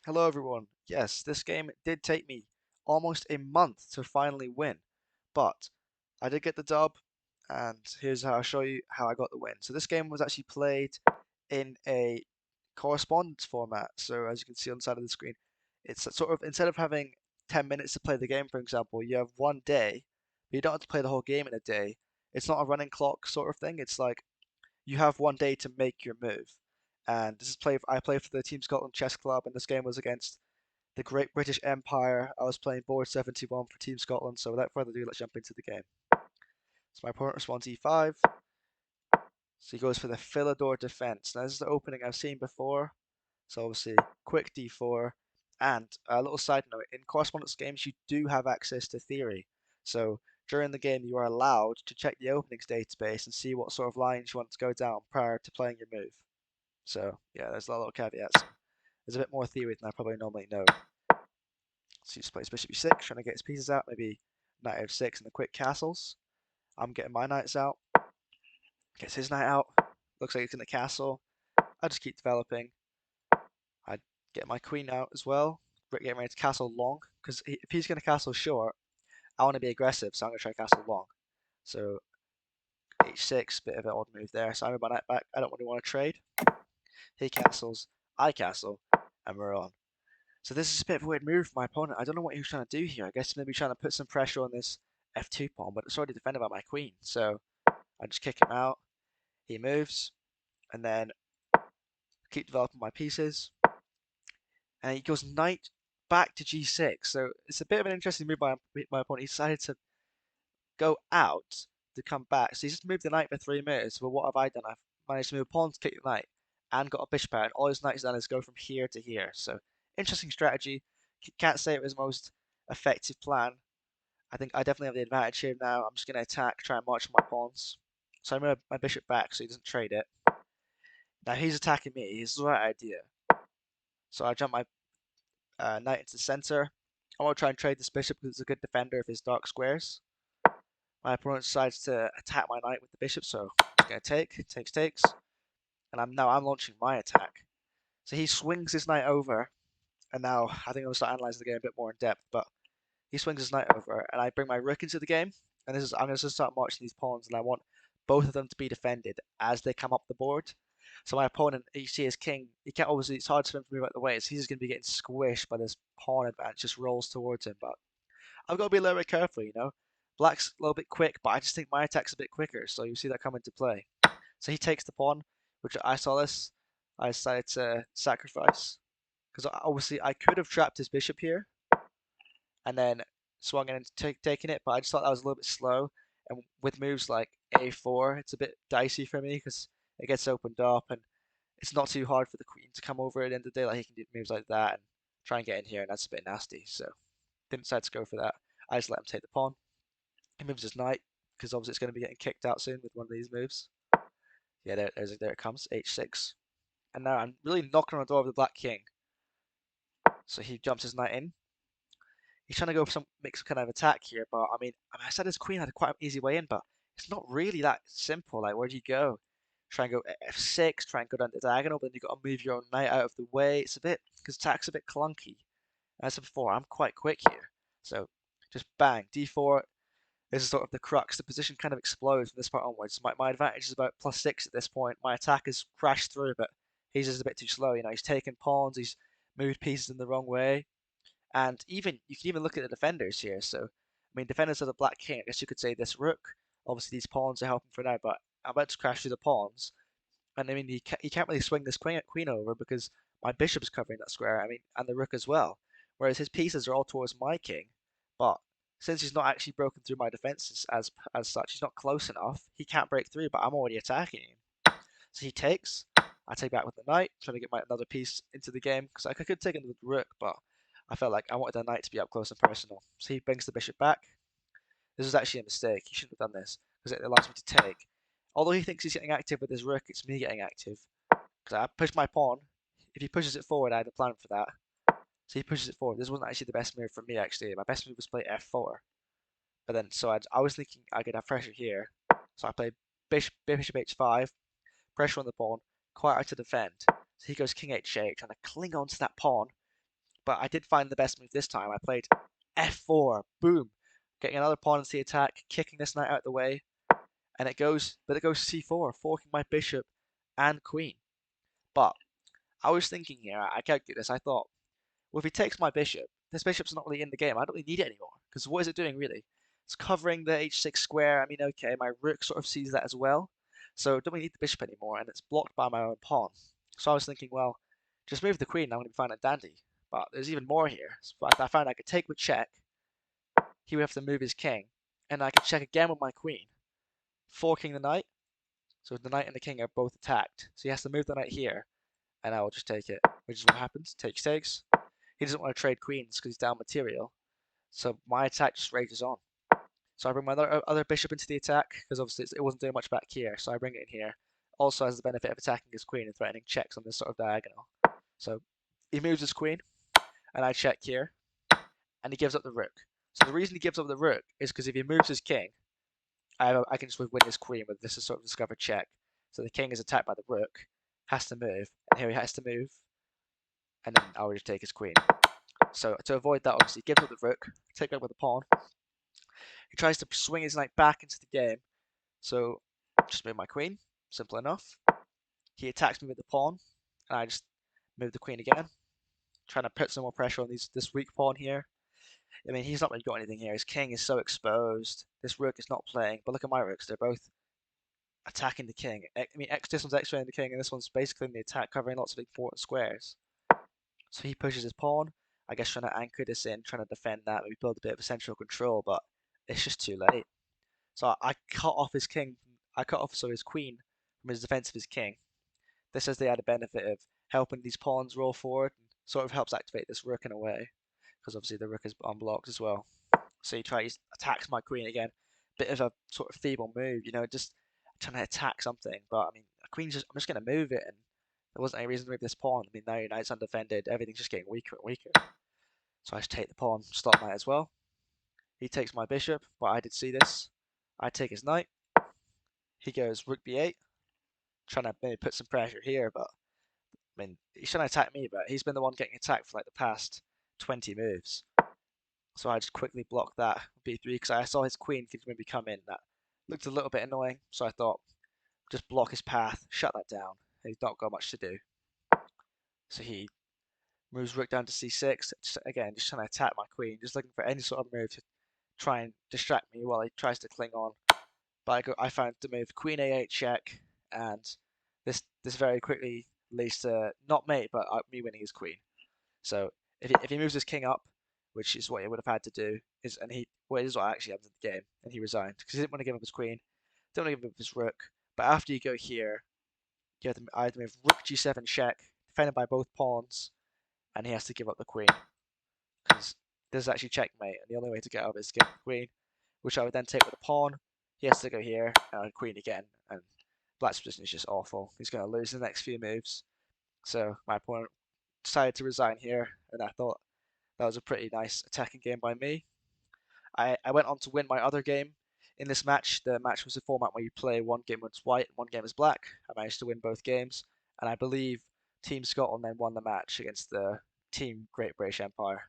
Hello everyone. Yes, this game did take me almost a month to finally win, but I did get the dub, and here's how I'll show you how I got the win. So this game was actually played in a correspondence format. So as you can see on the side of the screen, it's sort of instead of having 10 minutes to play the game, for example, you have one day, but you don't have to play the whole game in a day. It's not a running clock sort of thing. It's like you have one day to make your move. And this is I play for the Team Scotland Chess Club, and this game was against the Great British Empire. I was playing board 71 for Team Scotland, so without further ado, let's jump into the game. So my opponent responds e5, so he goes for the Philidor defense. Now this is the opening I've seen before, so obviously quick d4, and a little side note, in correspondence games you do have access to theory, so during the game you are allowed to check the openings database and see what sort of lines you want to go down prior to playing your move. So yeah, there's a little caveats. There's a bit more theory than I probably normally know. So he just plays bishop e6, trying to get his pieces out, maybe knight f6 and the quick castles. I'm getting my knights out. Gets his knight out. Looks like he's in the castle. I just keep developing. I get my queen out as well. Getting ready to castle long, because if he's going to castle short, I want to be aggressive, so I'm going to try castle long. So h6, bit of an odd move there. So I move my knight back. I don't really want to trade. He castles, I castle, and we're on. So this is a bit of a weird move for my opponent. I don't know what he was trying to do here. I guess maybe trying to put some pressure on this f2 pawn, but it's already defended by my queen. So I just kick him out. He moves, and then keep developing my pieces. And he goes knight back to g6. So it's a bit of an interesting move by my opponent. He decided to go out to come back. So he's just moved the knight for 3 minutes. But what have I done? I've managed to move a pawn to kick the knight and got a bishop out. And all his knights done is go from here to here. So interesting strategy. Can't say it was the most effective plan. I think I definitely have the advantage here now. I'm just going to attack, try and march my pawns. So I move my bishop back so he doesn't trade it. Now he's attacking me. He's the right idea. So I jump my knight into the center. I want to try and trade this bishop because it's a good defender of his dark squares. My opponent decides to attack my knight with the bishop, so I'm going to takes, and I'm launching my attack. So he swings his knight over, and now I think I'm going to start analyzing the game a bit more in depth. But he swings his knight over, and I bring my rook into the game. And I'm going to start marching these pawns, and I want both of them to be defended as they come up the board. So my opponent, you see his king, he can't obviously, it's hard for him to move out the way. So he's just going to be getting squished by this pawn advance, just rolls towards him. But I've got to be a little bit careful, you know. Black's a little bit quick, but I just think my attack's a bit quicker, so you see that come into play. So he takes the pawn, which I saw this. I decided to sacrifice because obviously I could have trapped his bishop here and then swung in and taken it, but I just thought that was a little bit slow. And with moves like a4, it's a bit dicey for me because it gets opened up and it's not too hard for the queen to come over at the end of the day. Like he can do moves like that and try and get in here, and that's a bit nasty. So didn't decide to go for that. I just let him take the pawn. He moves his knight because obviously it's going to be getting kicked out soon with one of these moves. Yeah, there it comes, h6. And now I'm really knocking on the door of the black king. So he jumps his knight in. He's trying to go for some mixed kind of attack here, but I said his queen had quite an easy way in, but it's not really that simple. Like, where do you go? Try and go f6, try and go down the diagonal, but then you got to move your own knight out of the way. It's a bit because attack's a bit clunky. As I said before, I'm quite quick here, so just bang d4. This is sort of the crux. The position kind of explodes from this part onwards. My advantage is about +6 at this point. My attack has crashed through, but he's just a bit too slow. You know, he's taken pawns, he's moved pieces in the wrong way, and even you can even look at the defenders here. So, defenders of the Black King. I guess you could say this rook. Obviously, these pawns are helping for now, but I'm about to crash through the pawns, and he can't really swing this queen over because my bishop's covering that square. And the rook as well. Whereas his pieces are all towards my king, but since he's not actually broken through my defenses as such, he's not close enough. He can't break through, but I'm already attacking him. So he takes. I take back with the knight, trying to get my another piece into the game because I could take it with the rook, but I felt like I wanted the knight to be up close and personal. So he brings the bishop back. This was actually a mistake. He shouldn't have done this because it allows me to take. Although he thinks he's getting active with his rook, it's me getting active because I push my pawn. If he pushes it forward, I had a plan for that. So he pushes it forward. This wasn't actually the best move for me, actually. My best move was play f4. But then, I was thinking I could have pressure here. So I play bishop h5, pressure on the pawn, quite hard to defend. So he goes king h8, trying to cling on to that pawn. but I did find the best move this time. I played f4, boom, getting another pawn into the attack, kicking this knight out of the way, and it goes c4, forking my bishop and queen. But I was thinking here, I calculated this, I thought, well, if he takes my bishop, this bishop's not really in the game. I don't really need it anymore. Because what is it doing, really? It's covering the h6 square. I mean, okay, my rook sort of sees that as well. So don't really need the bishop anymore, and it's blocked by my own pawn. So I was thinking, well, just move the queen, I'm going to be fine and dandy. But there's even more here. So I found I could take with check. He would have to move his king, and I could check again with my queen, forking the knight. So the knight and the king are both attacked. So he has to move the knight here, and I will just take it, which is what happens. Takes, takes. He doesn't want to trade queens because he's down material. So my attack just rages on. So I bring my other bishop into the attack because obviously it wasn't doing much back here. So I bring it in here. Also has the benefit of attacking his queen and threatening checks on this sort of diagonal. So he moves his queen, and I check here, and he gives up the rook. So the reason he gives up the rook is because if he moves his king, I can just win his queen with this sort of discovered check. So the king is attacked by the rook, has to move, and here he has to move, and then I will just take his queen. So to avoid that, obviously, he gives up the rook, take back with the pawn. He tries to swing his knight back into the game. So just move my queen, simple enough. He attacks me with the pawn, and I just move the queen again, trying to put some more pressure on this weak pawn here. I mean, he's not really got anything here. His king is so exposed. This rook is not playing. But look at my rooks; they're both attacking the king. I mean, this one's x-raying the king, and this one's basically in the attack, covering lots of important squares. So he pushes his pawn. I guess trying to anchor this in, trying to defend that, maybe build a bit of a central control, but it's just too late. So I cut off his king. I cut off his queen from his defense of his king. This has the added benefit of helping these pawns roll forward and sort of helps activate this rook in a way, because obviously the rook is unblocked as well. So he tries attacks my queen again. Bit of a sort of feeble move, just trying to attack something. But I mean, I'm just going to move it, and there wasn't any reason to move this pawn. I mean, now your knight's undefended. Everything's just getting weaker and weaker. So I just take the pawn, stop knight as well. He takes my bishop, but I did see this. I take his knight. He goes rook b8, trying to maybe put some pressure here, but I mean, he's trying to attack me, but he's been the one getting attacked for like the past 20 moves. So I just quickly blocked that b3 because I saw his queen could maybe come in. That looked a little bit annoying, so I thought just block his path, shut that down. He's not got much to do. So he moves rook down to c6. Again, just trying to attack my queen, just looking for any sort of move to try and distract me while he tries to cling on. But I found the move queen a8 check, and this very quickly leads to not mate, but me winning his queen. So if he moves his king up, which is what he would have had to do, is this is what actually happened in the game, and he resigned because he didn't want to give up his queen, didn't want to give up his rook. But after you go here, you have to either move rook g7 check, defended by both pawns, and he has to give up the queen because this is actually checkmate, and the only way to get out of it is to give up the queen, which I would then take with a pawn. He has to go here and queen again, and black's position is just awful. He's going to lose the next few moves. So my opponent decided to resign here, and I thought that was a pretty nice attacking game by me. I went on to win my other game in this match. The match was a format where you play one game as white, one game as black. I managed to win both games, and I believe Team Scotland then won the match against the Team Great British Empire.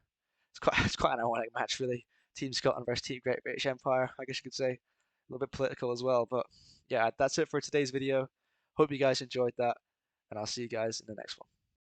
It's quite an ironic match, really. Team Scotland versus Team Great British Empire, I guess you could say. A little bit political as well, but yeah, that's it for today's video. Hope you guys enjoyed that, and I'll see you guys in the next one.